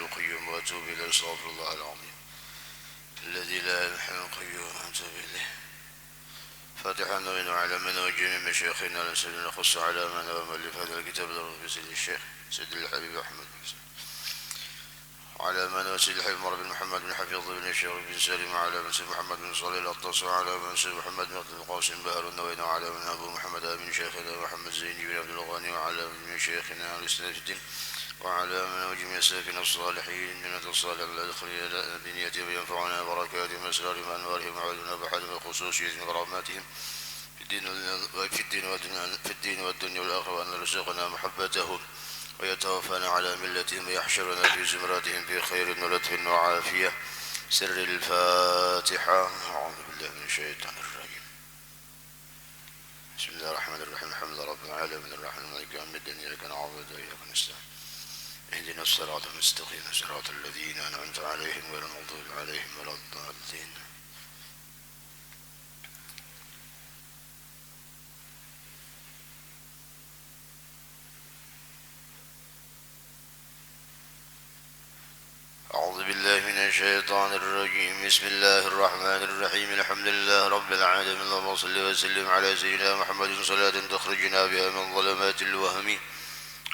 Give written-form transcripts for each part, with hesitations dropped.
القيوم وأتوب إليه. أستغفر الله العظيم الذي لا إله إلا الحي القيوم وأتوب إليه. فاتحة نورنا على من وجه من مشايخنا لسيدنا خص على من ومؤلف هذا الكتاب درس سيد الشيخ سيد الحبيب أحمد وعلى من وسيد الحبيب مر بن محمد بن حفيظ بن الشيخ بن سالم وعلى من سيد محمد بن صالح الأطاس وعلى من سيد محمد بن القاسم بهر النوين وعلى من أبو محمد بن شيخنا محمد زين بن عبد الغني وعلى من شيخنا الإسلام في الدين وعلى من وجه ساكن الصالحين من الصالح الأدخل الدنيا ينفعنا بركاتهم وأسرارهم وأنوارهم وعلمنا بحدهم وخصوصيتهم وكراماتهم في الدين والدنيا والآخرة، وأن يرزقنا محبتهم ويتوفانا على ملتهم ويحشرنا في زمراتهم في خير ولطف وعافية. سر الفاتحة. أعوذ بالله من الشيطان الرجيم. بسم الله الرحمن الرحيم. الحمد لله رب العالمين الرحمن مالك يوم الدين إياك نعبد وإياك نستعين اهدنا الصراط المستقيم صراط الذين أنعمت عليهم غير المغضوب عليهم ولا الضالين. أعوذ بالله من الشيطان الرجيم. بسم الله الرحمن الرحيم. الحمد لله رب العالمين. اللهم صل وسلم على سيدنا محمد صلاة تخرجنا بها من ظلمات الوهم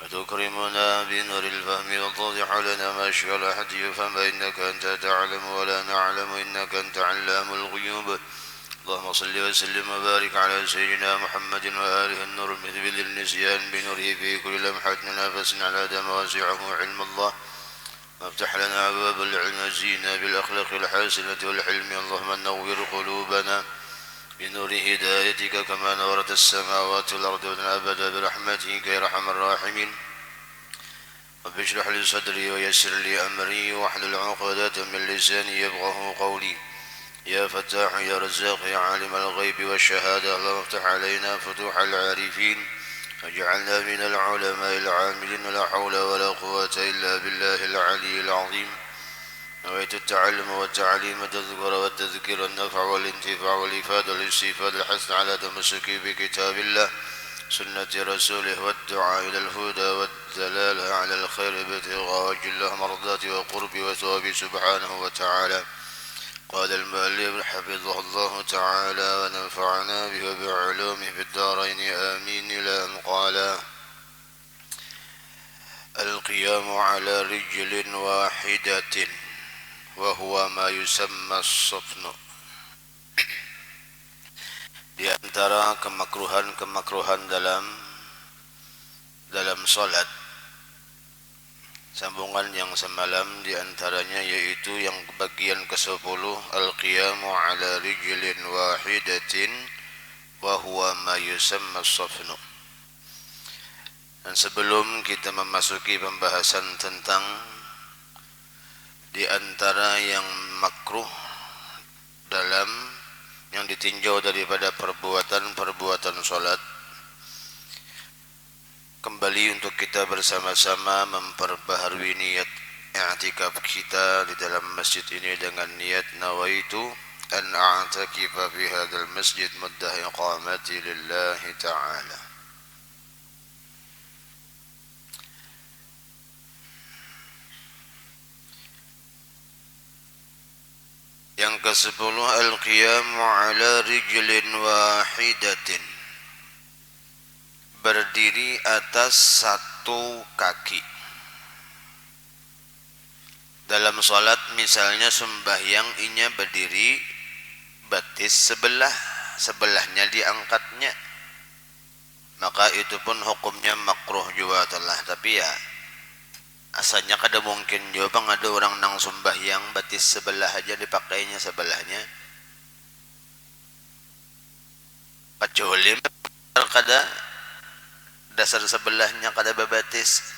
وتكرمنا بنور الفهم وتوضح لنا ما أشكال أحد يفهم إنك أنت تعلم ولا نعلم إنك أنت علام الغيوب. اللهم صل وسلم وبارك على سيدنا محمد وآله النور المذبل النسيان بنوره في كل لمحة نفس على دم واسعه علم الله. وافتح لنا أبواب العلم زينا بالأخلاق الحسنة والحلم. اللهم نور قلوبنا بنور هدايتك كما نورت السماوات والأرض أبدا برحمتك يا أرحم الراحمين. رب اشرح لي صدري ويسر لي أمري واحلل عقدة من لساني يفقهوا قولي. يا فتاح يا رزاق يا عالم الغيب والشهادة. اللهم افتح علينا فتوح العارفين واجعلنا من العلماء العاملين. لا حول ولا قوة إلا بالله العلي العظيم. نويت التعلم والتعليم والتذكر والتذكير والنفع والانتفاع والإفادة والاستفادة الحث على تمسك بكتاب الله سنة رسوله والدعاء إلى الهدى والدلالة على الخير ابتغاء وجه الله مرضاته وقرب وثوابه سبحانه وتعالى. قال المؤلف حفظه الله تعالى ونفعنا به وبعلومه في الدارين آمين. إلى أن قال القيام على رجل واحدة وهو ما يسمى الصفن. Di antara kemakruhan dalam salat, sambungan yang semalam di antaranya yaitu yang bagian ke-10 al-qiyamu ala rijlin wahidatin wa huwa ma yusamma as-safnu. Dan sebelum kita memasuki pembahasan tentang di antara yang makruh dalam yang ditinjau daripada perbuatan salat, kembali untuk kita bersama-sama memperbaharui niat i'tikaf kita di dalam masjid ini dengan niat nawaitu an a'takifa fi hadzal masjid muddah iqamati lillahi ta'ala. Yang ke-10 al-qiyamu ala rijlin wahidatin, berdiri atas satu kaki. Dalam salat misalnya sembahyang inya berdiri batis sebelahnya diangkatnya, maka itu pun hukumnya makruh juga telah. Tapi ya asalnya kada mungkin juga bang ada orang nang sembahyang batis sebelah aja dipakainya sebelahnya, kecuali kada dasar sebelahnya kada babatis.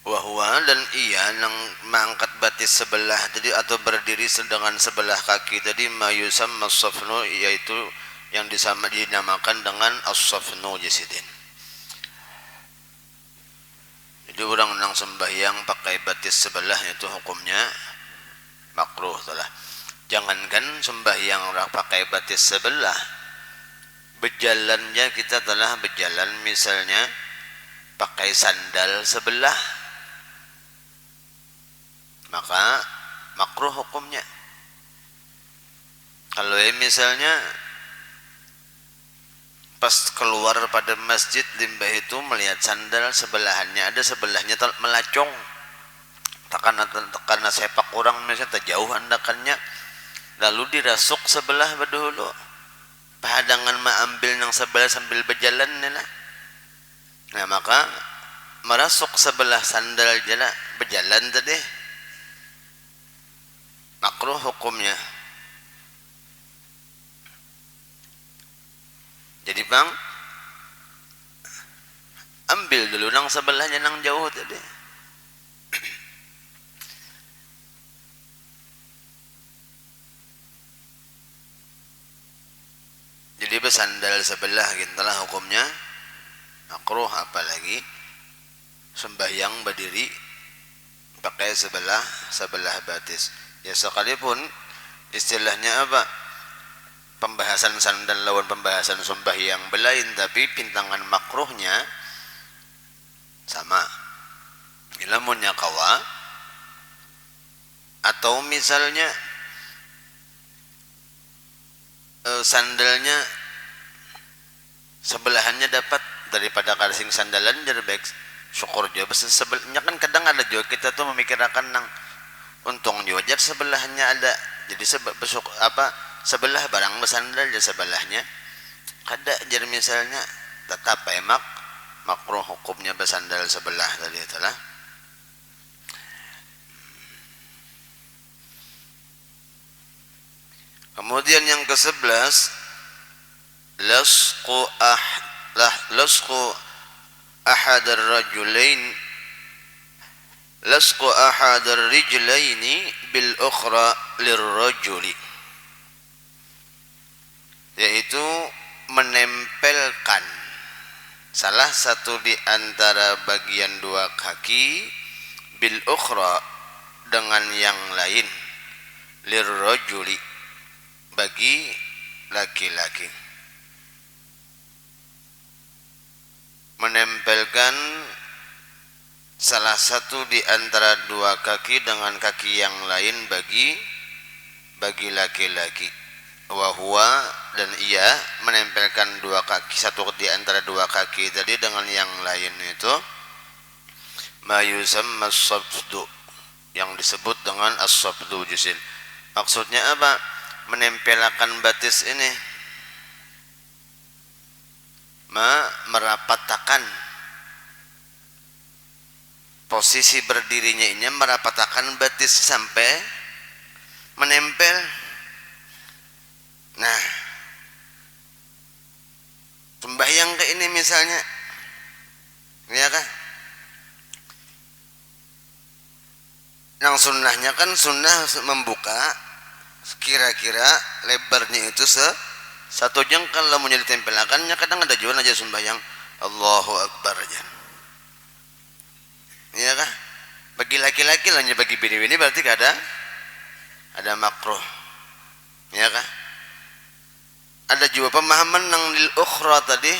Wahwa dan ia nang mengangkat batis sebelah tadi atau berdiri dengan sebelah kaki tadi mayusamma as-safnu, yaitu yang dinamakan dengan as-safnu jasidin. Jadi orang nang sembahyang pakai batis sebelah itu hukumnya makruh telah. Jangankan sembahyang pakai batis sebelah, berjalannya kita telah berjalan misalnya pakai sandal sebelah, maka makruh hukumnya. Kalau misalnya pas keluar pada masjid limbah itu melihat sandal sebelahannya ada, sebelahnya melacong, karena sepak orang misalnya terjauh andakannya, lalu dirasuk sebelah berdahulu, pahadangan ambil yang sebelah sambil berjalan nila. Nah maka merasuk sebelah sandal jala berjalan tadi makruh hukumnya. Jadi bang, ambil dulu nang sebelahnya nang jauh tadi. Jadi bersandal sebelah gintalah hukumnya makruh, apalagi sembahyang berdiri pakai sebelah batis. Ya sekalipun istilahnya apa, pembahasan sandal lawan pembahasan sembahyang belain, tapi pintangan makruhnya sama. Ilamunnya kawa, atau misalnya sandalnya sebelahannya dapat daripada kasing sandalan jadi baik syukur juga. Sebelahnya kan kadang ada juga kita tuh memikirkan nang untung juga sebelahnya ada, jadi sebelah barang bersandal jadi sebelahnya kada, jadi misalnya tetap emak makruh hukumnya bersandal sebelah tadi itulah. Kemudian yang ke-11, lasqu ahadar rijlaini bil ukhra lirrajuli, yaitu menempelkan salah satu di antara bagian dua kaki bil ukhra dengan yang lain, lirrajuli bagi laki-laki. Menempelkan salah satu di antara dua kaki dengan kaki yang lain bagi laki-laki. Wahwa, dan ia menempelkan dua kaki, satu di antara dua kaki tadi dengan yang lain itu ma yusamma as-sabdu, yang disebut dengan as-sabdu jisil. Maksudnya apa? Menempelkan batis ini merapatakan posisi berdirinya ini, merapatakan batis sampai menempel. Nah sembahyang ke ini misalnya, ya kan, yang sunnahnya kan sunnah membuka kira-kira lebarnya itu satu jengkal, lah menjadi tempelakannya kadang ada jual aja sembahyang Allahu Akbar aja, ya kah? Bagi laki-laki lah, bagi bini-bini berarti ada makruh, ya kah? Ada juga pemahaman nang lil ukhra tadi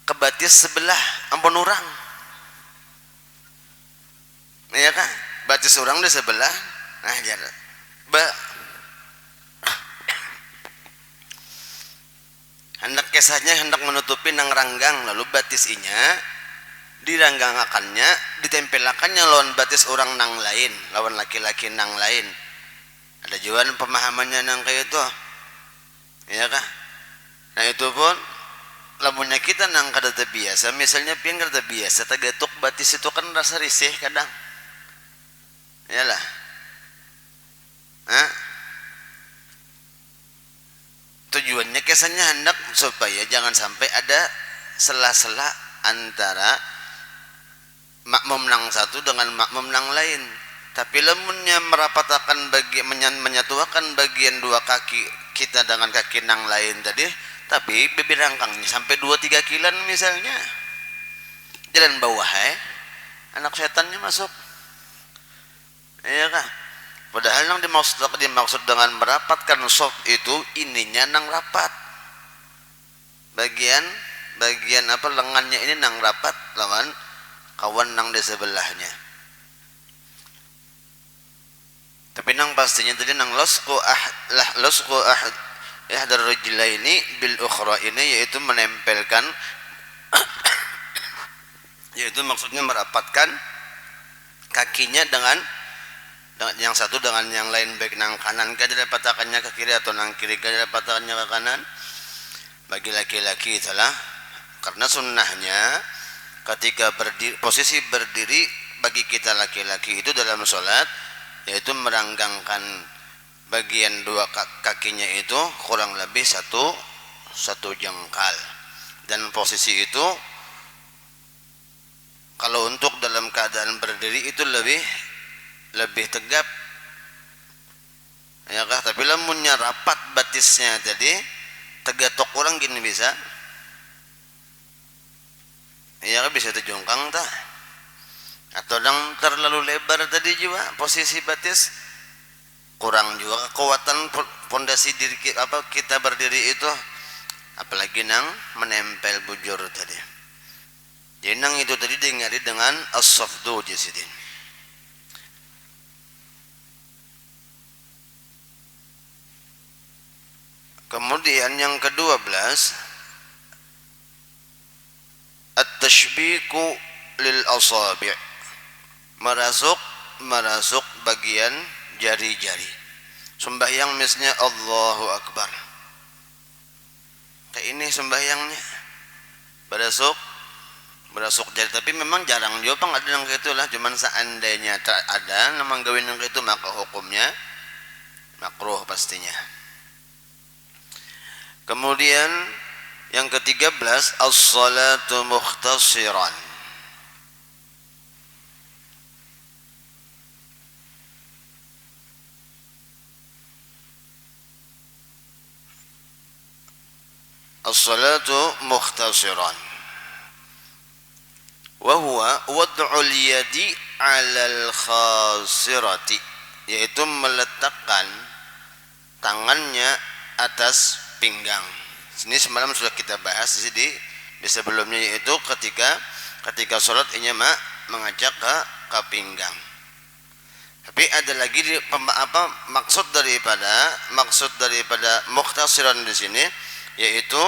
kebatis sebelah ampun orang, ya kah? Batis orang di sebelah, nah jadi hendak kesahnya hendak menutupi nang ranggang, lalu batis inya diranggangakannya, ditempelakannya lawan batis orang nang lain, lawan laki-laki nang lain. Ada juga pemahamannya nang kayak itu, ya kah? Nah itu pun lamunnya kita nang kada terbiasa, misalnya pian kada terbiasa tagatuk batis itu kan rasa risih kadang, yalah, tujuannya kesannya hendak supaya jangan sampai ada sela-sela antara makmum nang satu dengan makmum nang lain. Tapi lamunnya merapatakan menyatukan bagian dua kaki kita dengan kaki nang lain tadi, tapi bebirangkangnya sampai 2-3 kilan misalnya, jalan bawah anak setannya masuk, iya kah? Padahal yang dimaksud dengan merapatkan soft itu ininya nang rapat, bagian bagian lengannya ini nang rapat lawan kawan nang di sebelahnya. Tapi nang pastinya tadi nang lasqu ihdar rijlaini bil ukhra ini yaitu menempelkan yaitu maksudnya merapatkan kakinya dengan yang satu dengan yang lain, baik nang kanan ke patakannya ke kiri atau nang kiri ke patakannya ke kanan. Bagi laki-laki itulah karena sunnahnya ketika posisi berdiri bagi kita laki-laki itu dalam sholat yaitu meranggangkan bagian dua kakinya itu kurang lebih satu jengkal, dan posisi itu kalau untuk dalam keadaan berdiri itu lebih tegap ya kah, tapi lamunnya rapat batisnya jadi tegatok orang gini bisa ya bisa terjongkang tak, atau yang terlalu lebar tadi juga posisi batis kurang juga kekuatan pondasi diri kita berdiri itu, apalagi nang menempel bujur tadi. Jadi nang itu tadi diingati dengan as-safdu jasidin. Kemudian yang ke-12 at-tashbiku lil asabi', merasuk bagian jari-jari. Sembahyang misalnya Allahu Akbar, kayak ini sembahyangnya berasuk jari, tapi memang jarang juga ada yang kayak itulah, cuman seandainya ada memang gawin yang kayak itu maka hukumnya makruh pastinya. Kemudian yang ke-13 as-salatu mukhtasiran, as-salatu mukhtasiran wa huwa wad'ul yadi 'alal khasirati, yaitu meletakkan tangannya atas pinggang. Ini semalam sudah kita bahas di sebelumnya, yaitu ketika sholat ini mengajak ke pinggang. Tapi ada lagi maksud daripada mukhtasiran di sini, yaitu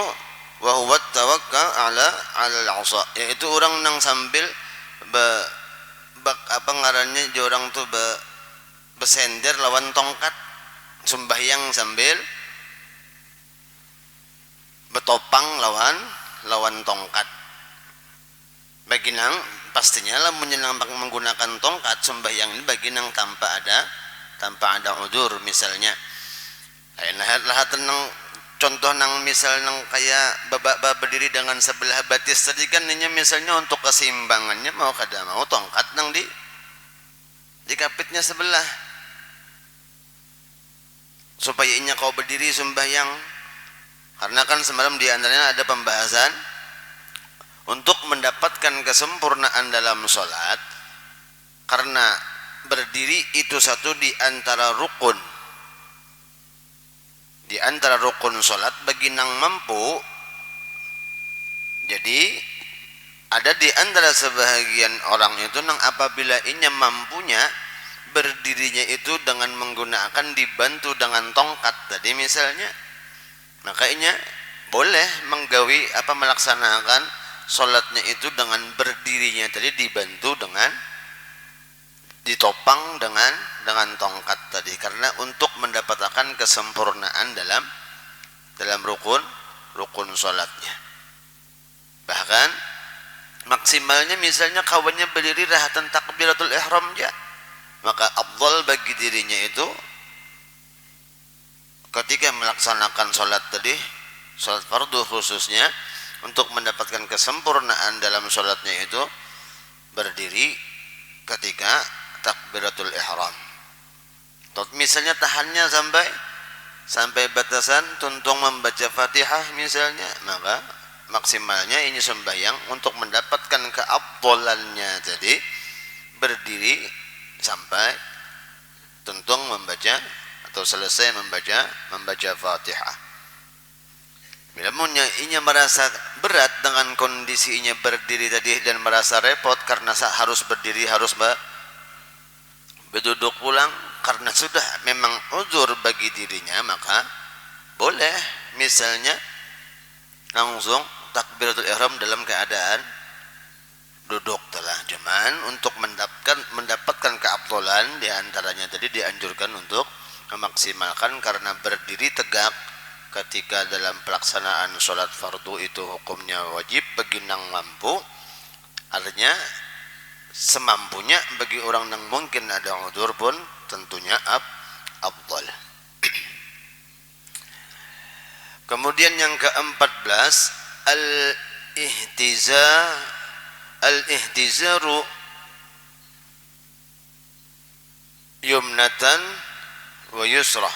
wa huwa tawakkal ala al-'asa, yaitu orang nang sambil ngarannya orang tuh besender lawan tongkat, sembahyang sambil betopang lawan tongkat. Bagi nang pastinya lah menggunakan tongkat sembahyang ini bagi nang tanpa ada udzur misalnya. Lah tenang contoh nang misal nang kayak babak berdiri dengan sebelah batis tadi kan ini misalnya untuk keseimbangannya mau tongkat nang di kapitnya sebelah supaya inya kau berdiri sembahyang. Karena kan semalam di antaranya ada pembahasan untuk mendapatkan kesempurnaan dalam sholat, karena berdiri itu satu di antara rukun sholat bagi nang mampu. Jadi ada di antara sebahagian orang itu nang apabila inya mampunya berdirinya itu dengan menggunakan dibantu dengan tongkat tadi misalnya, makanya boleh melaksanakan sholatnya itu dengan berdirinya tadi dibantu dengan ditopang dengan tongkat tadi, karena untuk mendapatkan kesempurnaan dalam rukun sholatnya. Bahkan maksimalnya misalnya kawannya berdiri rahatan takbiratul ihram aja, maka afdal bagi dirinya itu ketika melaksanakan sholat fardu khususnya, untuk mendapatkan kesempurnaan dalam sholatnya itu berdiri ketika takbiratul ihram. Misalnya tahannya sampai batasan tuntung membaca Fatihah misalnya, maka maksimalnya ini sembahyang untuk mendapatkan keafdalannya jadi berdiri sampai tuntung membaca atau selesai membaca Fatihah. Bila inya merasa berat dengan kondisinya berdiri tadi dan merasa repot karena harus berdiri, harus berduduk pulang, karena sudah memang uzur bagi dirinya, maka boleh misalnya langsung takbiratul ihram dalam keadaan duduk telah. Cuman untuk mendapatkan keafdalan diantaranya tadi dianjurkan untuk memaksimalkan karena berdiri tegak ketika dalam pelaksanaan sholat fardu itu hukumnya wajib bagi yang mampu, artinya semampunya. Bagi orang yang mungkin ada udzur pun tentunya afdal. Kemudian yang ke-14 al-ihtizaru yumnatan wa yusra.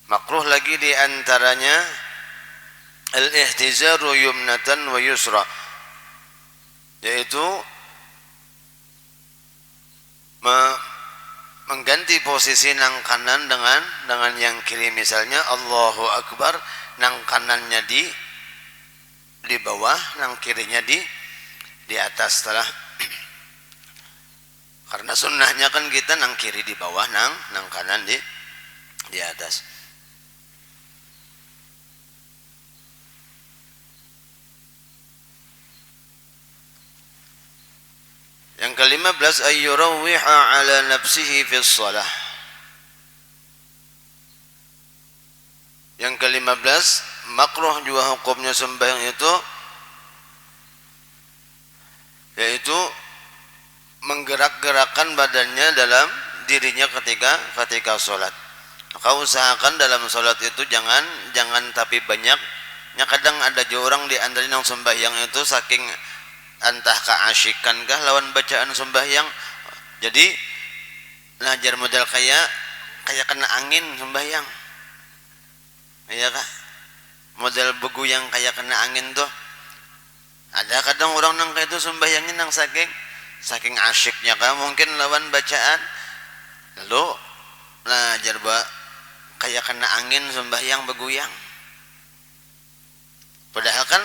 Makruh lagi di antaranya al-ihtizaru yumnatan wa yusra, yaitu mengganti posisi nang kanan dengan yang kiri. Misalnya Allahu Akbar, nang kanannya di bawah, nang kirinya di atas telah. Karena sunnahnya kan kita nang kiri di bawah, nang kanan di atas. Yang ke-15 ayyurawwiha ala nafsihi fi shalah. Yang ke-15 makruh juga hukumnya sembahyang itu, yaitu menggerak-gerakkan badannya dalam dirinya ketika sholat. Maka usahakan dalam sholat itu jangan tapi banyak. Kadang ada juga orang di antara yang sembahyang itu saking entah keasyikan kah lawan bacaan sembahyang, jadi ngajar model kayak kena angin sembahyang, iya kah? Model begu yang kayak kena angin tuh. Ada kadang orang nang kayak itu sembahyangin nang saking asyiknya kah mungkin lawan bacaan, lalu ngajar kayak kena angin sembahyang beguyang. Padahal kan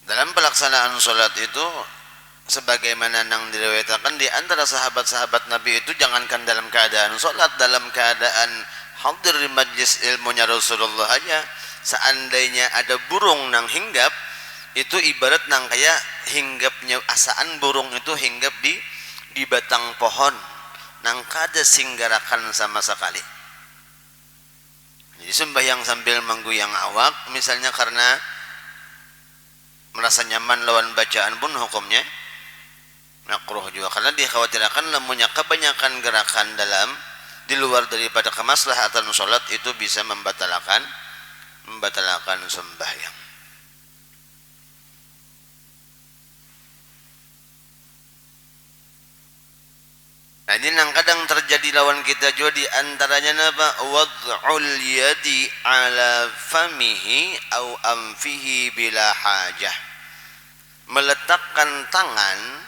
dalam pelaksanaan sholat itu sebagaimana yang diriwayatkan di antara sahabat-sahabat Nabi itu, jangankan dalam keadaan sholat, dalam keadaan hadir di majlis ilmunya Rasulullah aja, seandainya ada burung nang hinggap, itu ibarat nang kayak hinggapnya asaan burung itu hinggap di batang pohon, nang kada singgarakan sama sekali. Jadi sembahyang sambil mengguyang awak misalnya karena merasa nyaman lawan bacaan pun hukumnya makruh juga, karena dikhawatirkan lamunnya kebanyakan gerakan di luar daripada kemaslahatan sholat itu bisa membatalkan sembahyang. Nah ini yang kadang terjadi lawan kita juga, di antaranya apa? Wad'ul yadi ala famihi au anfihi bila hajah. Meletakkan tangan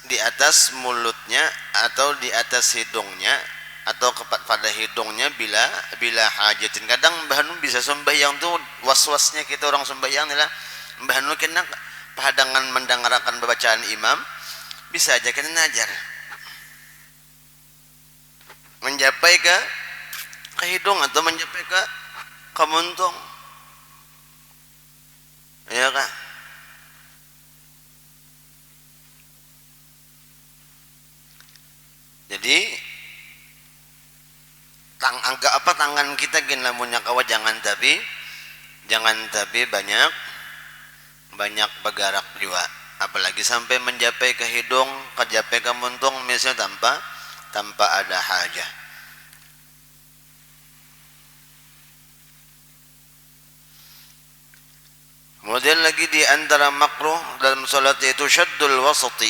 di atas mulutnya atau di atas hidungnya atau pada hidungnya bila hajatin. Kadang bahanu bisa sembahyang tuh was-wasnya kita orang sembahyang nih lah. Bahanu kena padangan mendengarkan bacaan imam, bisa aja kena najar mencapai ke hidung atau mencapai ke muntung, ya kan? Jadi tangan kita gin lamunnya kawa jangan tapi banyak bergerak juga, apalagi sampai mencapai ke hidung, mencapai ke muntung misalnya tanpa ada hajah. Kemudian lagi di antara makruh dalam salat yaitu syaddul wasati,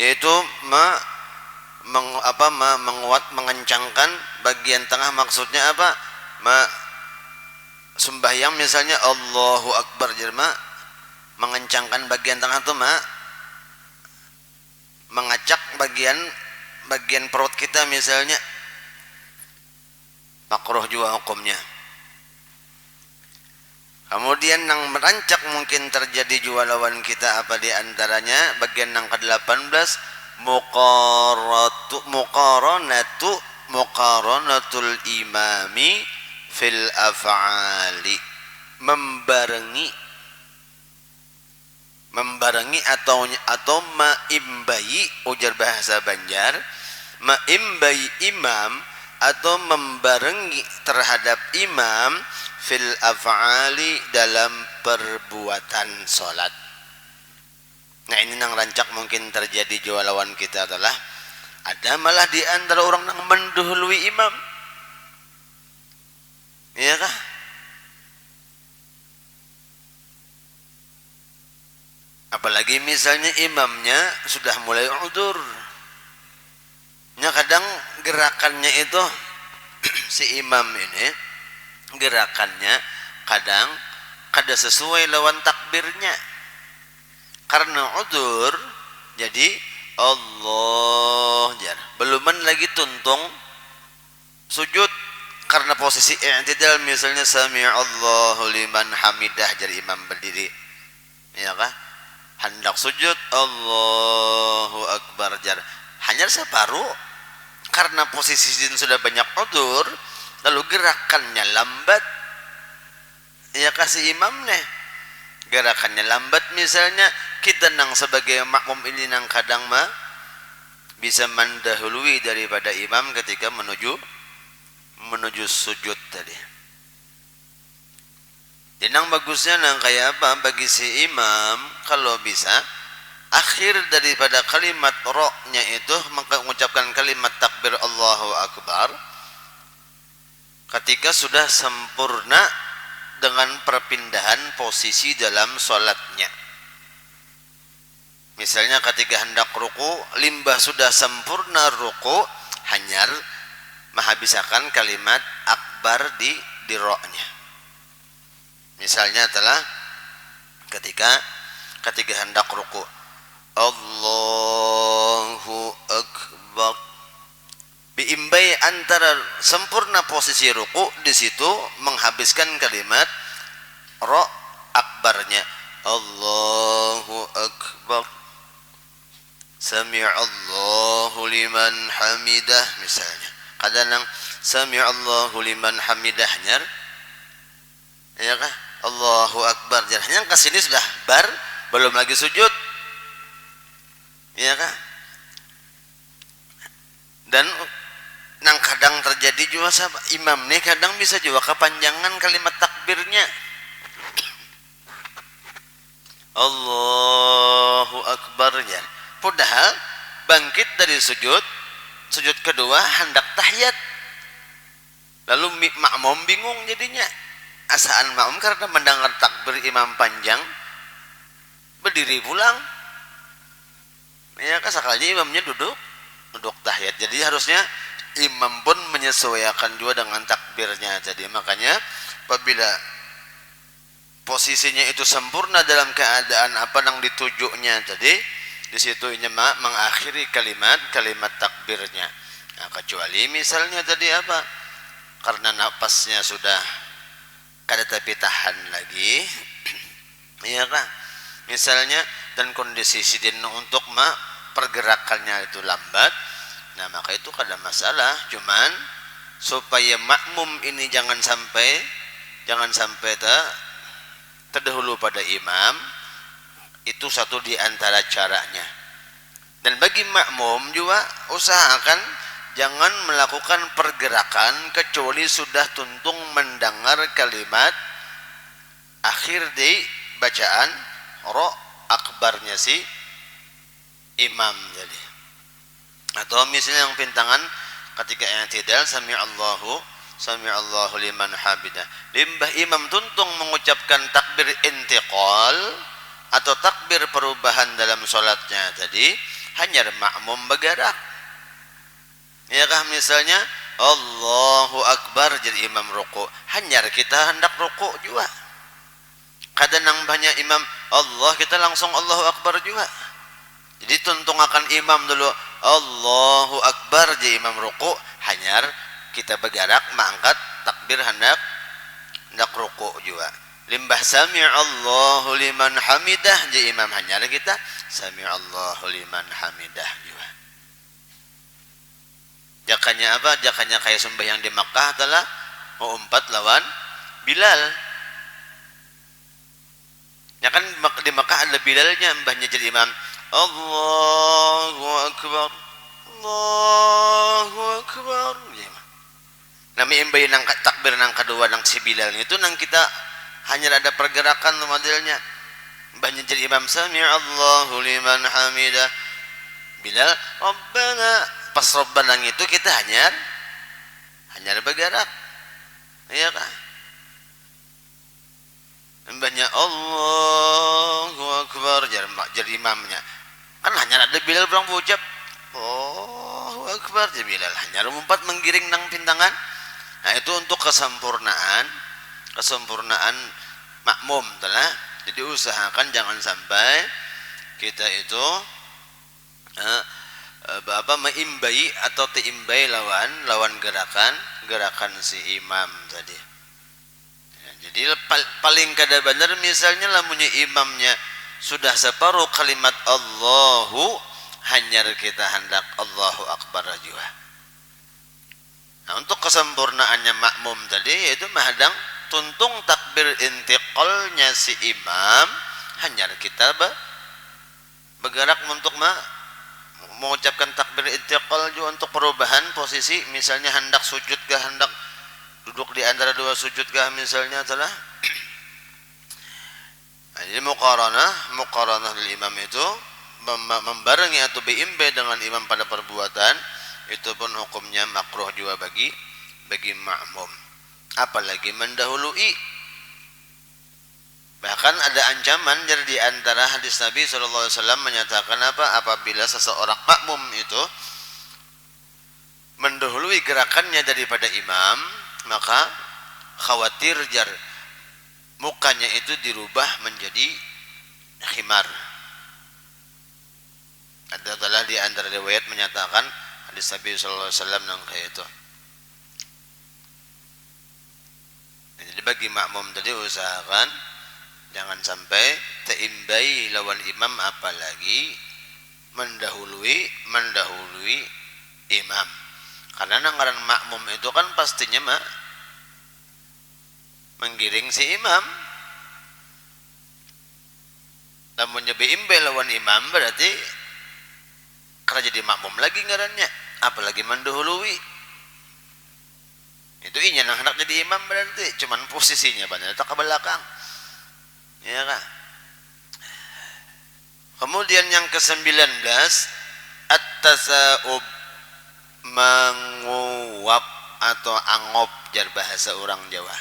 yaitu mengencangkan bagian tengah. Maksudnya apa? Sembahyang misalnya Allahu Akbar jerma mengencangkan bagian tengah itu mengacak bagian perut kita misalnya, makruh juga hukumnya. Kemudian yang merancak mungkin terjadi juga lawan kita apa di antaranya bagian yang ke-18 muqaranatul imami fil af'ali, membarengi atau maimbai, ujar bahasa Banjar, maimbai imam atau membarengi terhadap imam fil af'ali dalam perbuatan salat. Nah ini yang rancak mungkin terjadi jua lawan kita adalah ada malah di antara orang yang mendahului imam. Iya kah? Apalagi misalnya imamnya sudah mulai udzur. Nya kadang gerakannya itu si imam ini gerakannya kadang kada sesuai lawan takbirnya. Karena udzur jadi Allah jar. Beluman lagi tuntung sujud karena posisi i'tidal misalnya sami'allahu liman hamidah jadi imam berdiri. Ya kah? Hendak sujud Allahu akbar jar. Hanya separuh karena posisi sudah banyak udzur lalu gerakannya lambat. Ya kasih imam nih gerakannya lambat misalnya kita nang sebagai makmum ini nang kadang bisa mendahului daripada imam ketika menuju sujud tadi. Jadi nang bagusnya nang kayak apa bagi si imam kalau bisa akhir daripada kalimat ro-nya itu mengucapkan kalimat takbir Allahu akbar ketika sudah sempurna dengan perpindahan posisi dalam sholatnya. Misalnya ketika hendak ruku, limbah sudah sempurna ruku, hanyar menghabiskan kalimat akbar di ro-nya. Misalnya telah ketika hendak ruku, Allahu akbar, biimbai antara sempurna posisi ruku di situ menghabiskan kalimat ro akbarnya Allahu akbar sami'allahu liman hamidah misalnya. Kadang sami'allahu liman hamidah nyar ya kah Allahu akbar jar yang ke sini sudah bar belum lagi sujud ya kah. Dan nang kadang terjadi juga imam nih kadang bisa juga kepanjangan kalimat takbirnya Allahu akbar jar. Padahal bangkit dari sujud kedua hendak tahiyat. Lalu makmum bingung jadinya. Asaan makmum karena mendengar takbir imam panjang berdiri pulang. Ya kasakalnya imamnya duduk tahiyat. Jadi harusnya imam pun menyesuaikan juga dengan takbirnya. Jadi makanya apabila posisinya itu sempurna dalam keadaan apa yang ditujuknya jadi di situ mengakhiri kalimat takbirnya. Nah, kecuali misalnya tadi apa? Karena napasnya sudah kada tapi tahan lagi. Iya kan? Misalnya dan kondisi sidin untuk pergerakannya itu lambat. Nah, maka itu kada masalah. Cuman supaya makmum ini jangan sampai terdahulu pada imam. Itu satu di antara caranya. Dan bagi makmum juga usahakan jangan melakukan pergerakan kecuali sudah tuntung mendengar kalimat akhir di bacaan ro akbarnya si imam jadi. Atau misalnya yang pintangan ketika i'tidal sami'allahu liman hamidah. Limbah imam tuntung mengucapkan takbir intiqal atau takbir perubahan dalam sholatnya tadi hanya makmum bergerak ya kah misalnya Allahu akbar jadi imam ruku hanya kita hendak ruku juga kadang banyak imam Allah kita langsung Allahu Akbar juga. Jadi tuntung akan imam dulu Allahu Akbar je imam ruku, hanyar kita bergerak mangkat takbir hendak ruku juga. Limbah sami'allahu liman hamidah je imam hanyar kita sami'allahu liman hamidah juga. Jakanya apa? Jakanya kayak sembahyang di Makkah telah mau umpat lawan Bilal. Ya kan di Makkah ada Bilalnya, mbahnya jadi imam. Allahu Akbar, Allahu Akbar. Nami imbai nang takbir nang kedua nang si Bilal itu nang kita hanya ada pergerakan modelnya. Mbahnya jadi imam sami'allahu liman hamidah. Bilal Rabbana, pas Rabbana itu kita hanya bergerak. Iya kan? Mbahnya Allahu Akbar jadi imamnya. Kan hanya ada Bilal berang ucap Allahu Akbar jadi Bilal hanya umpat menggiring nang pintangan. Nah itu untuk kesempurnaan makmum telah. Jadi usahakan jangan sampai kita itu meimbai atau teimbai lawan gerakan si imam tadi. Ya, jadi paling kada benar misalnya lamunnya imamnya sudah separuh kalimat Allahu, hanya kita hendak Allahu Akbar juga. Nah, untuk kesempurnaannya makmum tadi yaitu mahadang tuntung takbir intiqalnya si imam, hanya kita bergerak untuk mengucapkan takbir intiqal juga untuk perubahan posisi, misalnya hendak sujud kah, hendak duduk di antara dua sujud kah misalnya telah. Nah, jadi muqaranah dari imam itu membarengi atau beimbe dengan imam pada perbuatan itu pun hukumnya makruh juga bagi makmum, apalagi mendahului. Bahkan ada ancaman jadi di antara hadis Nabi SAW menyatakan apabila seseorang makmum itu mendahului gerakannya daripada imam, maka khawatir mukanya itu dirubah menjadi khimar. Ada telah di antara riwayat menyatakan hadis Nabi SAW yang kayak itu. Jadi bagi makmum tadi usahakan jangan sampai teimbai lawan imam, apalagi mendahului imam. Karena nanggaran makmum itu kan pastinya menggiring si imam. Namun beimbai lawan imam berarti karena jadi makmum lagi ngarannya, apalagi mendahului. Itu inya nang hendak jadi imam berarti cuman posisinya banyak tak ke belakang. Ya kan? Kemudian yang ke-19 at-tasa'ub, menguap atau angop jar bahasa orang Jawa.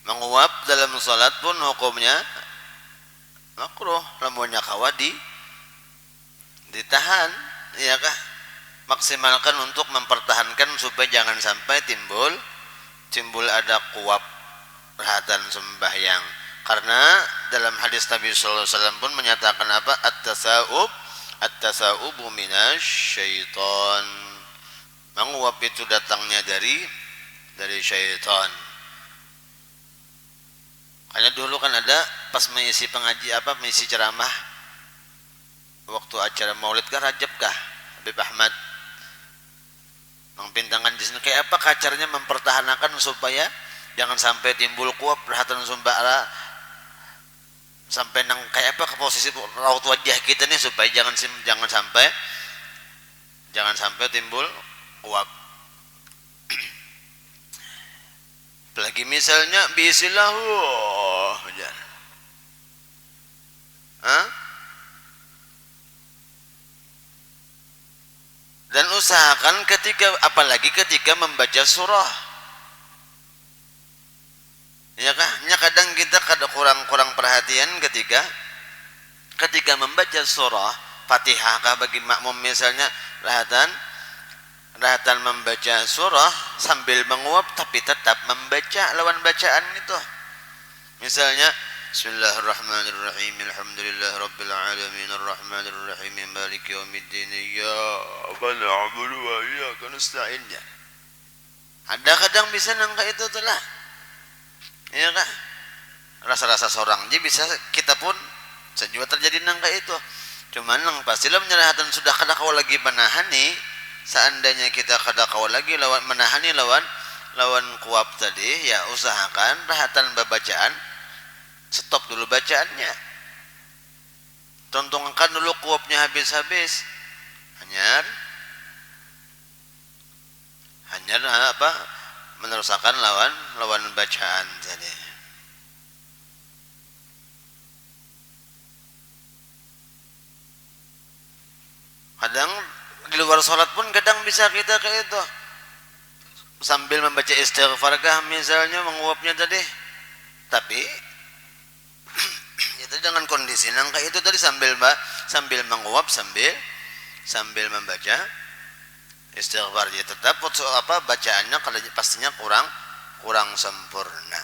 Menguap dalam salat pun hukumnya makruh, lamunnya kawadi ditahan, ya kah? Maksimalkan untuk mempertahankan supaya jangan sampai timbul ada kuap perhatian sembahyang. Karena dalam hadis Nabi sallallahu alaihi wasallam pun menyatakan at-tasa'ubu minasyaiton. Menguap itu datangnya dari syaitan. Karena dulu kan ada pas mengisi mengisi ceramah waktu acara Maulid kah Rajab kah Habib Ahmad mempintangan di sini kayak apa acaranya mempertahankan supaya jangan sampai timbul kuap perhatian sumbara sampai nang kayak apa ke posisi raut wajah kita nih supaya jangan sampai timbul kuap. Apalagi misalnya bismillah dan usahakan apalagi ketika membaca surah, ya kah? Kadang kita kurang perhatian ketika membaca surah Fatihah kah bagi makmum misalnya rahatan membaca surah sambil menguap tapi tetap membaca lawan bacaan itu. Misalnya Bismillahirrahmanirrahim. Alhamdulillah rabbil alamin arrahmanir rahim maliki yaumiddin iyyaka na'budu wa iyyaka nasta'in. Ada kadang bisa nangka itu tuh lah. Ya kan? Rasa-rasa seorang je bisa kita pun sejua terjadi nangka itu. Cuman nang pastilah menyerahatan sudah kada kau lagi menahani. Seandainya kita kada kau lagi lawan menahani lawan kuap tadi, ya usahakan rahatan bacaan, stop dulu bacaannya, tontongkan dulu kuapnya habis-habis, hanya apa menerusakan lawan bacaan tadi. Kadang di luar sholat pun kadang bisa kita kayak itu sambil membaca istighfar kah misalnya menguapnya tadi, tapi itu dengan kondisi nangka itu tadi sambil menguap sambil membaca istighfar, ya tetap apa bacaannya kalau pastinya kurang sempurna.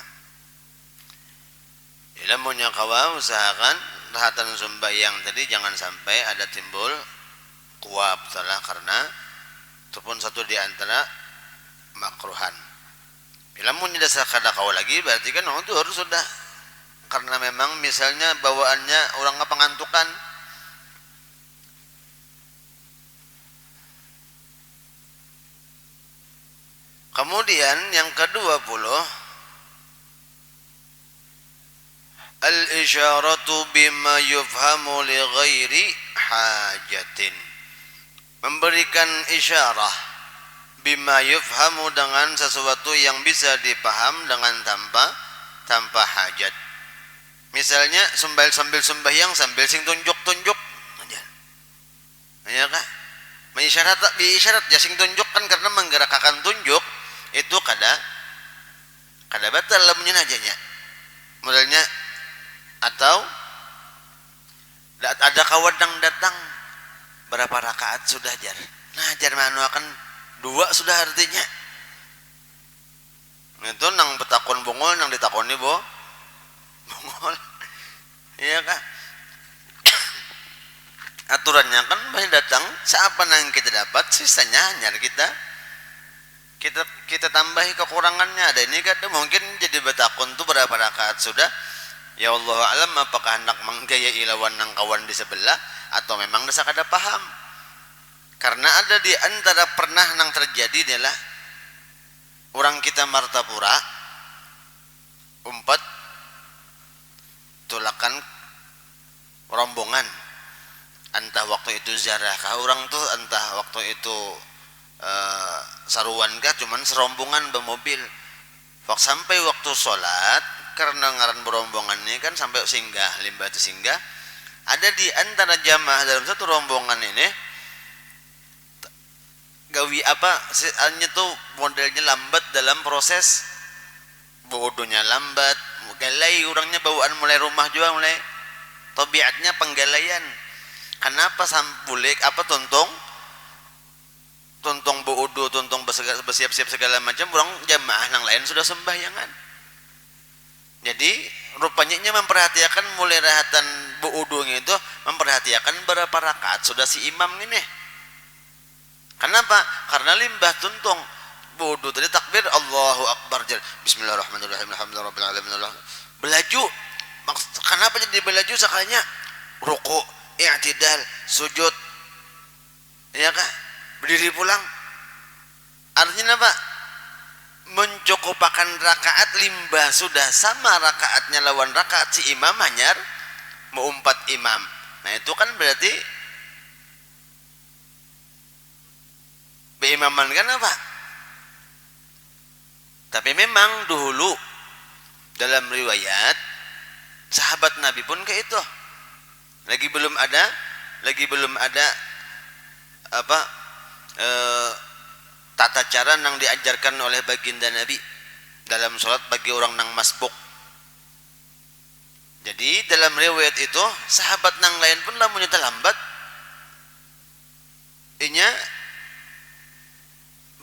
Ilmunya kawan usahakan rahatan sembahyang tadi jangan sampai ada timbul kuap salah, karena itu pun satu di antara makruhan. Ilmunya dasar kada kau lagi berarti kan itu harus sudah, karena memang misalnya bawaannya orang pengantukan. Kemudian yang ke-20, al-isyaratu bima yufhamu li ghairi hajatin. Memberikan isyarah bima yufhamu dengan sesuatu yang bisa dipaham dengan tanpa hajat. Misalnya sambil sembahyang sambil sing tunjuk-tunjuk aja. Ya kah? Mengisyarat biisyarat ya sing tunjuk kan, karena menggerakkan tunjuk itu kada batal lamunnya ajanya. Modelnya atau ada kawan yang datang berapa rakaat sudah jar. Nah, jar manu akan 2 sudah artinya. Itu nang betakon bongol nang ditakoni bongol. Iya kah? Aturannya kan banyak datang siapa nang kita dapat, sisanya hanya kita tambahi kekurangannya. Ada ini kan mungkin jadi betakon tuh berapa rakaat sudah. Ya Allah alam, apakah hendak menggaya ilawan nang kawan di sebelah atau memang desa kada paham. Karena ada di antara pernah nang terjadi adalah orang kita Martapura umpat tulakan rombongan, entah waktu itu ziarah kah orang tuh, entah waktu itu saruan kah, cuman serombongan bermobil. Sampai waktu sholat, karena ngaran berombongan ini kan sampai singgah limbah itu singgah, ada di antara jamaah dalam satu rombongan ini gawi apa hanya tuh modelnya lambat dalam proses bodohnya, lambat galai orangnya, bawaan mulai rumah juga mulai tabiatnya penggalaian. Kenapa sambulik apa tuntung bodoh, tuntung bersiap-siap segala macam, orang jamaah yang lain sudah sembahyangan. Jadi rupanya memperhatikan mulai rahatan bodohnya itu, memperhatikan berapa rakaat sudah si imam ini. Kenapa? Karena limbah tuntung bodoh tadi takbir Allahu Akbar, Bismillahirrahmanirrahim alhamdulillahirabbil alamin, belaju. Kenapa jadi belaju? Sakanya ruku, i'tidal, sujud, ya kah? Berdiri pulang. Artinya apa? Mencukupakan rakaat limbah sudah sama rakaatnya lawan rakaat si imam, hanya mau umpat imam. Nah itu kan berarti beimaman kan apa? Tapi memang dulu dalam riwayat sahabat Nabi pun kayak itu. Lagi belum ada apa tata cara yang diajarkan oleh baginda Nabi dalam sholat bagi orang nang masbuk. Jadi dalam riwayat itu sahabat nang lain pun lamunnya terlambat inya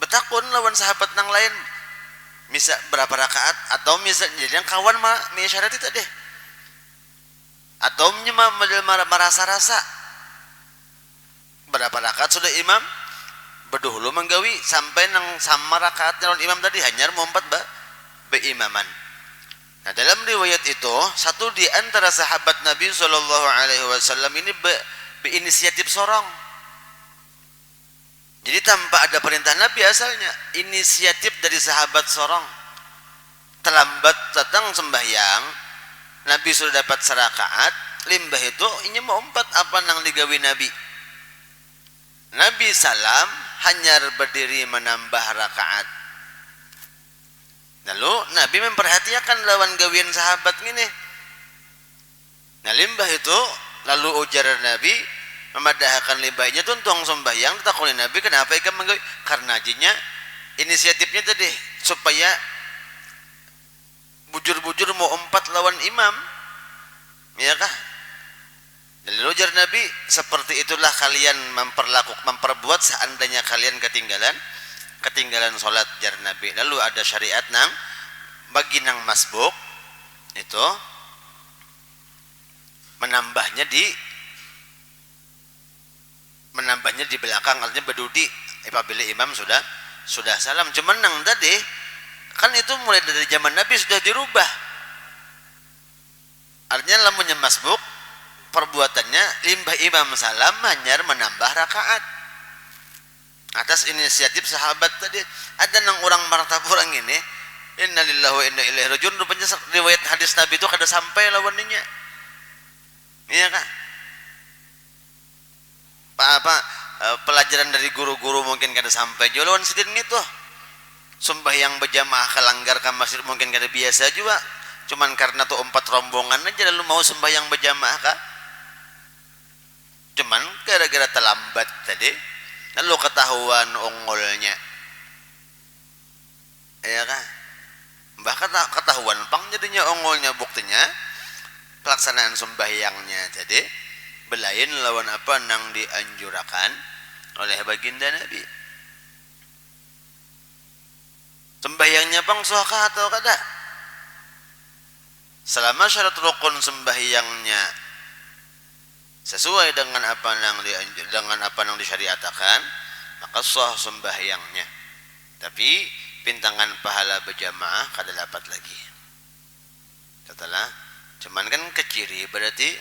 betakun lawan sahabat nang lain misal berapa rakaat, atau misal jadi yang kawan mah isyarat itu deh atau merasa-rasa berapa rakaat sudah imam berduhulu menggawi sampai nang sama rakaat non imam tadi hanyar mompat beimaman. Nah dalam riwayat itu satu di antara sahabat Nabi Shallallahu Alaihi Wasallam ini berinisiatif sorong. Jadi tanpa ada perintah Nabi asalnya inisiatif dari sahabat sorong. Terlambat datang sembahyang, Nabi sudah dapat serakaat, limbah itu ini mau empat apa nang digawi Nabi. Nabi salam hanyar berdiri menambah rakaat. Lalu Nabi memperhatikan lawan gawian sahabat ini. Nah limbah itu lalu ujar Nabi memadahkan limbahnya tuntung sembahyang ditakuni Nabi kenapa ikan menggawi karena ajinya inisiatifnya tadi supaya bujur-bujur mau empat lawan imam ya kah. Dan ujar Nabi seperti itulah kalian memperbuat seandainya kalian ketinggalan sholat jar Nabi. Lalu ada syariat nang bagi nang masbuk itu menambahnya di belakang artinya berdudi apabila imam sudah salam. Cuman nang tadi kan itu mulai dari zaman Nabi sudah dirubah. Artinya lamunnya masbuk perbuatannya limbah imam salam hanyar menambah rakaat. Atas inisiatif sahabat tadi ada nang orang martapurang ini innalillahi wa inna ilaihi rajiun rupanya riwayat hadis Nabi itu kada sampai lawannya. Iya kan? Pelajaran dari guru-guru mungkin kada sampai jolawan sidin gitu. Sembahyang berjamaah kelanggar ke masjid mungkin kada biasa juga. Cuman karena tuh 4 rombongan aja lalu mau sembahyang berjamaah kah? Cuman gara-gara terlambat tadi lalu ketahuan ongolnya. Iya kan? Bahkan ketahuan pang jadinya ongolnya buktinya pelaksanaan sembahyangnya jadi belain lawan apa nang dianjurakan oleh baginda Nabi. Sembahyangnya pang sahkah atau kada? Selama syarat rukun sembahyangnya sesuai dengan apa yang disyariatkan maka sah sembahyangnya. Tapi pintangan pahala berjamaah kada dapat lagi. Setelah cuman kan keciri berarti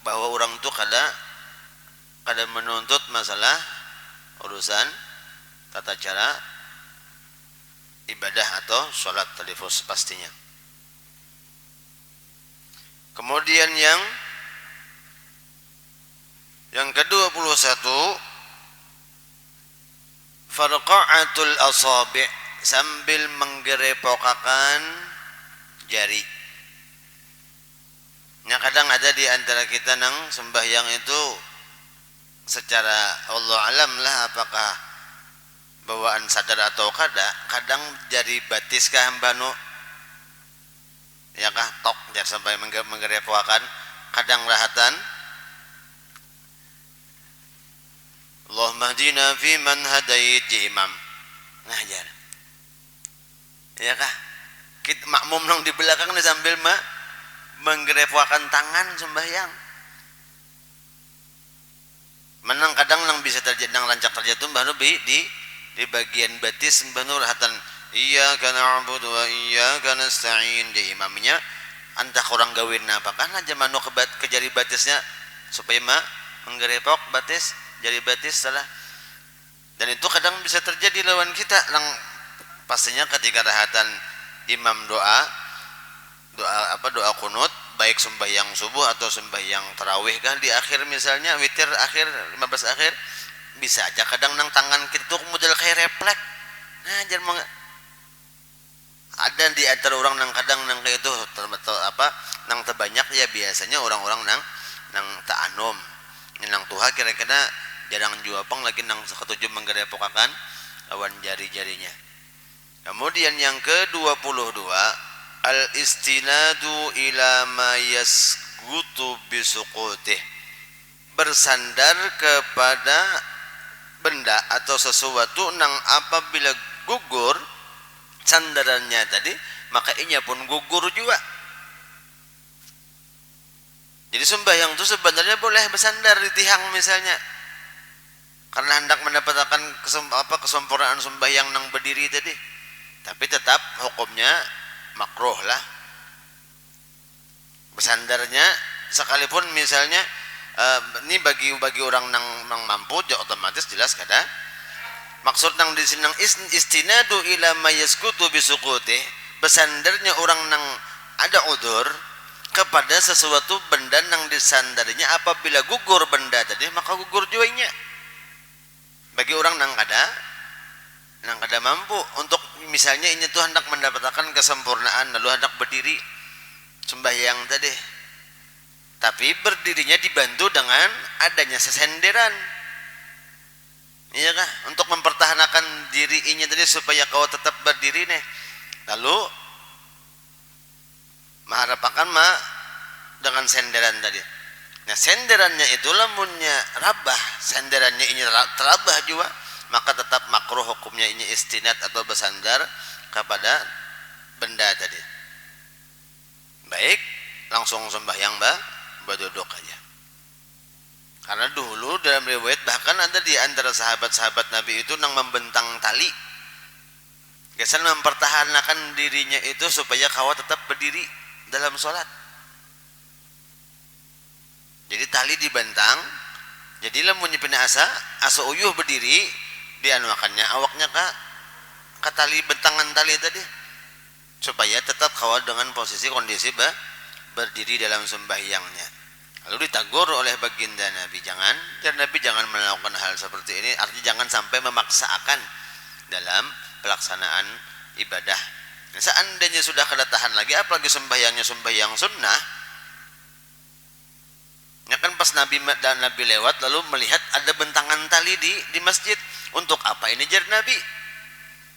bahwa orang itu kada menuntut masalah urusan tata cara ibadah atau sholat telifus pastinya. Kemudian yang ke-21 farqa'atul asabi' sambil menggerepokakan jari. Yang kadang ada di antara kita nang sembahyang itu secara Allah alam lah apakah bawaan sadar atau kadang jari batis kah hambanu ya kah tok jar sampai menggerepokakan kadang rahatan Allahumma hdina fi man hadait imam ngajar ya kah kita makmum nang di belakang nih sambil menggerepokakan tangan sembahyang menang kadang nang bisa terjadi nang rancak terjatuh mbah di bagian batis mbah rahatan iyyaka na'budu wa iyyaka nasta'in di imamnya anda kurang gawin apakah aja manu ke jari batisnya supaya menggerepok batis jari batis salah. Dan itu kadang bisa terjadi lawan kita nang pastinya ketika rahatan imam doa kunut baik sembahyang subuh atau sembahyang tarawih kan di akhir misalnya witir akhir 15 akhir bisa aja kadang nang tangan kita tuh model kayak refleks nah jangan ada di antara orang nang kadang nang kayak itu nang terbanyak ya biasanya orang-orang nang ta'anum nang tuha kira-kira jarang juapang lagi nang ketujuh menggerepokakan lawan jari-jarinya. Kemudian yang ke-22 al-istinadu ila ma yasgutu bisuqutih bersandar kepada benda atau sesuatu nang apabila gugur sandarannya tadi maka inya pun gugur juga. Jadi sembahyang itu sebenarnya boleh bersandar di tiang misalnya, karena hendak mendapatkan kesempurnaan sembahyang nang berdiri tadi. Tapi tetap hukumnya makruh lah bersandarnya, sekalipun misalnya ini bagi orang nang mampu ya otomatis jelas kada. Maksud nang di sini nang istinadu ila mayaskutu bisukuti, bersandarnya orang nang ada udur kepada sesuatu benda nang disandarinya apabila gugur benda tadi maka gugur juainya. Bagi orang nang kada mampu untuk misalnya ini tuh hendak mendapatkan kesempurnaan lalu hendak berdiri sembahyang tadi, tapi berdirinya dibantu dengan adanya sesenderan, iya kah, untuk mempertahankan diri ini tadi supaya kau tetap berdiri nih, lalu mengharapkan dengan senderan tadi. Nah senderannya itu lamunnya rabah, senderannya ini terabah juga, maka tetap makruh hukumnya ini istinad atau bersandar kepada benda tadi. Baik, langsung sembahyang berduduk aja. Karena dulu dalam riwayat bahkan ada di antara sahabat-sahabat Nabi itu nang membentang tali, kesan mempertahankan dirinya itu supaya kawa tetap berdiri dalam sholat. Jadi tali dibentang, jadi lamun nyepina asa uyuh berdiri dianuakannya awaknya ka tali bentangan tali tadi, supaya tetap kawal dengan posisi kondisi berdiri dalam sembahyangnya. Lalu ditegur oleh baginda Nabi, Nabi jangan melakukan hal seperti ini, artinya jangan sampai memaksakan dalam pelaksanaan ibadah. Nah, seandainya sudah kada tahan lagi, apalagi sembahyangnya sembahyang sunnah, ya kan pas Nabi lewat lalu melihat ada bentangan tali di masjid, untuk apa ini jar Nabi?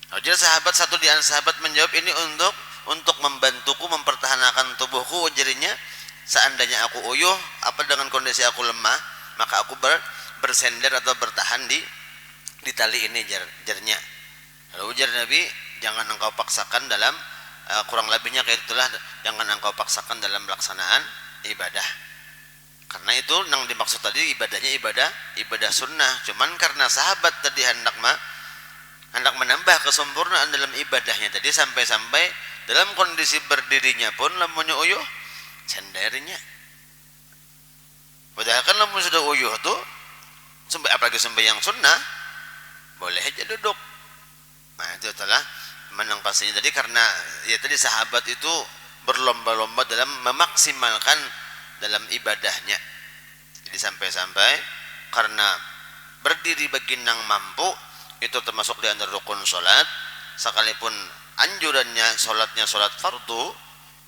Jadi satu di antara sahabat menjawab, ini untuk membantuku mempertahankan tubuhku, jadinya seandainya aku uyuh dengan kondisi aku lemah, maka aku bersender atau bertahan di tali ini jarnya. Lalu ujar Nabi, jangan engkau paksakan dalam kurang lebihnya kayak itulah, jangan engkau paksakan dalam pelaksanaan ibadah. Karena itu yang dimaksud tadi ibadahnya ibadah sunnah. Cuman karena sahabat tadi hendak menambah kesempurnaan dalam ibadahnya tadi, sampai-sampai dalam kondisi berdirinya pun lamunnya uyuh sendernya. Padahal kan lamun sudah uyuh tuh apalagi sembahyang sunnah boleh aja duduk. Nah itu telah menangkasinya tadi, karena ya tadi sahabat itu berlomba-lomba dalam memaksimalkan dalam ibadahnya. Jadi sampai-sampai karena berdiri bagi nang mampu itu termasuk di antara rukun salat, sekalipun anjurannya salatnya salat fardu,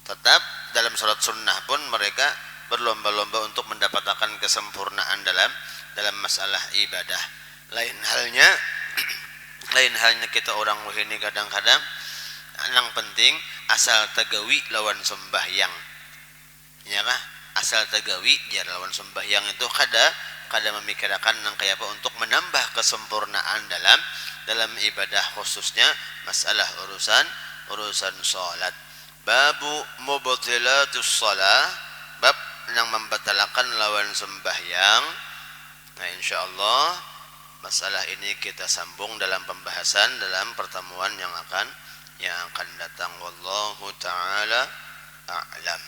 tetap dalam salat sunnah pun mereka berlomba-lomba untuk mendapatkan kesempurnaan dalam masalah ibadah. Lain halnya kita orang wahini kadang-kadang yang penting asal tegawi lawan sembahyang, ya kah? Asal tegawi jar lawan sembahyang itu kada memikirkan nang kayak apa untuk menambah kesempurnaan dalam ibadah, khususnya masalah urusan salat. Babu mubtilatus shalah, bab yang membatalkan lawan sembahyang. Nah insyaallah masalah ini kita sambung dalam pembahasan dalam pertemuan yang akan datang. Wallahu taala a'lam.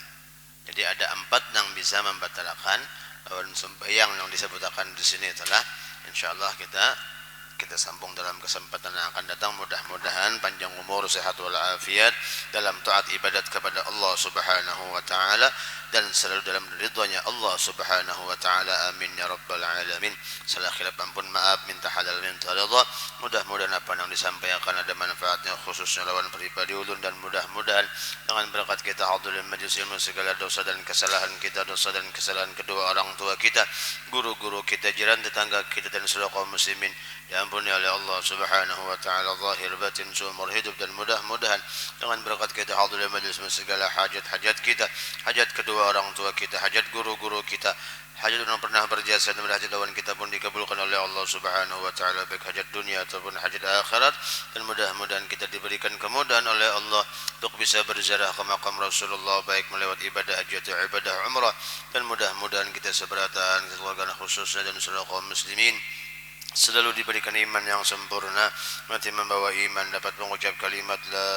Jadi ada 4 yang bisa membatalkan lawan sembahyang yang disebutkan di sini telah insyaallah kita sambung dalam kesempatan yang akan datang. Mudah-mudahan panjang umur, sehat walafiat dalam taat ibadat kepada Allah Subhanahu wa taala dan selalu dalam ridhonya Allah Subhanahu wa taala. Amin ya rabbal alamin. Salah khilaf ampun maaf, minta halal minta ridha. Mudah-mudahan apa yang disampaikan ada manfaatnya, khususnya lawan pribadi ulun, dan mudah-mudahan dengan berkat kita haduril majlis ilmu, segala dosa dan kesalahan kita, dosa dan kesalahan kedua orang tua kita, guru-guru kita, jiran tetangga kita, dan seluruh kaum muslimin diampuni oleh Allah Subhanahu wa taala zahir batin seumur hidup. Dan mudah-mudahan dengan berkat kita haduril majlis segala hajat-hajat kita, hajat kedua orang tua kita, hajat guru-guru kita, hajat pernah berjasa dan berhajat lawan kita pun dikabulkan oleh Allah Subhanahu wa taala baik hajat dunia ataupun hajat akhirat, dan mudah-mudahan kita diberikan kemudahan oleh Allah untuk bisa berziarah ke makam Rasulullah baik melewati ibadah haji atau ibadah umrah, dan mudah-mudahan kita seberatan keluarga khususnya dan seluruh kaum muslimin selalu diberikan iman yang sempurna, mati membawa iman, dapat mengucap kalimat la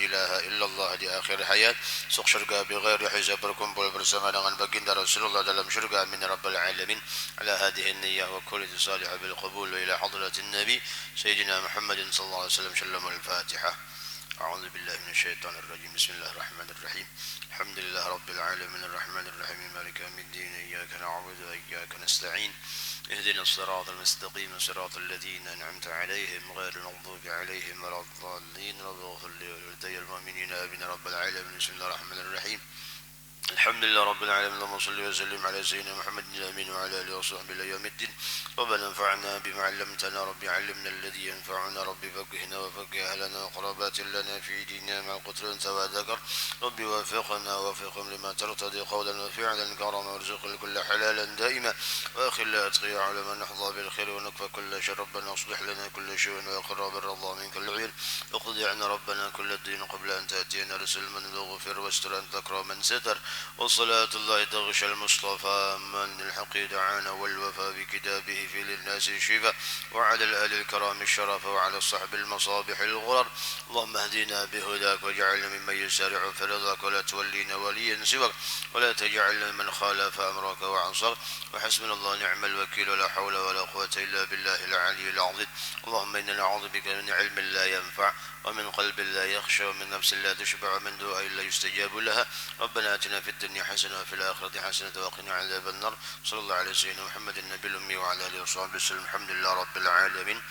ilaha illallah di akhir hayat, masuk syurga bighairi hisab, berkumpul bersama dengan baginda Rasulullah dalam syurga, amin ya rabbal alamin. Ala hadhihi an-niyyah wa kulli salihah bil qabul wa ila hadratin nabi sayyidina Muhammadin sallallahu alaihi wasallam. Shallam al-Fatihah. أعوذ بالله من الشيطان الرجيم. بسم الله الرحمن الرحيم. الحمد لله رب العالمين الرحمن الرحيم مالك يوم الدين إياك نعبد وإياك نستعين اهدنا الصراط المستقيم صراط الذين أنعمت عليهم غير المغضوب عليهم ولا الضالين رب اغفر لي ولوالدي المؤمنين آمين رب العالمين. بسم الله الرحمن الرحيم. الحمد لله رب العالمين اللهم صل وسلم على سيدنا محمد الأمين وعلى آله وصحبه إلى يوم الدين. ربنا انفعنا بما علمتنا ربي علمنا الذي ينفعنا ربي فقهنا وفقه أهلنا وقرابات لنا في ديننا مع قتل أنت وذكر ربي وفقنا وفقهم لما ترتضي قولا وفعلا كرما وارزق كل حلالا دائما وأخل أتقي علما نحظى بالخير ونكفى كل شر. ربنا اصلح لنا كل شيء ويقر بالرضا منك العير وقضي عنا ربنا كل الدين قبل أن تأتينا رسل من اغفر واستر أن تكرم من ستر. وصلاة الله تغشى المصطفى من الحق دعانا والوفى بكتابه في للناس الشفاء وعلى الآل الكرام الشرف وعلى الصحب المصابح الغرر. اللهم اهدنا بهداك واجعلنا ممن يسارع في رضاك ولا تولينا وليا سواك ولا تجعلنا من خالف أمرك وعصاك وحسبنا الله نعم الوكيل ولا حول ولا قوة إلا بالله العلي العظيم. اللهم إنا نعوذ بك من علم لا ينفع ومن قلب لا يخشى ومن نفس لا تشبع ومن دعاء لا يستجاب لها. ربنا آتنا في الدنيا حسنة وفي الآخرة حسنة وقنا عذاب النار. صلى الله على سيدنا محمد النبي الأمي وعلى آله وصحبه وسلم. الحمد لله رب العالمين.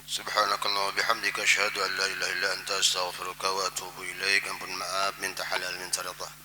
سبحانك اللهم وبحمدك أشهد أن لا إله إلا أنت أستغفرك وأتوب إليك. أمر maaf, minta halal minta ridha.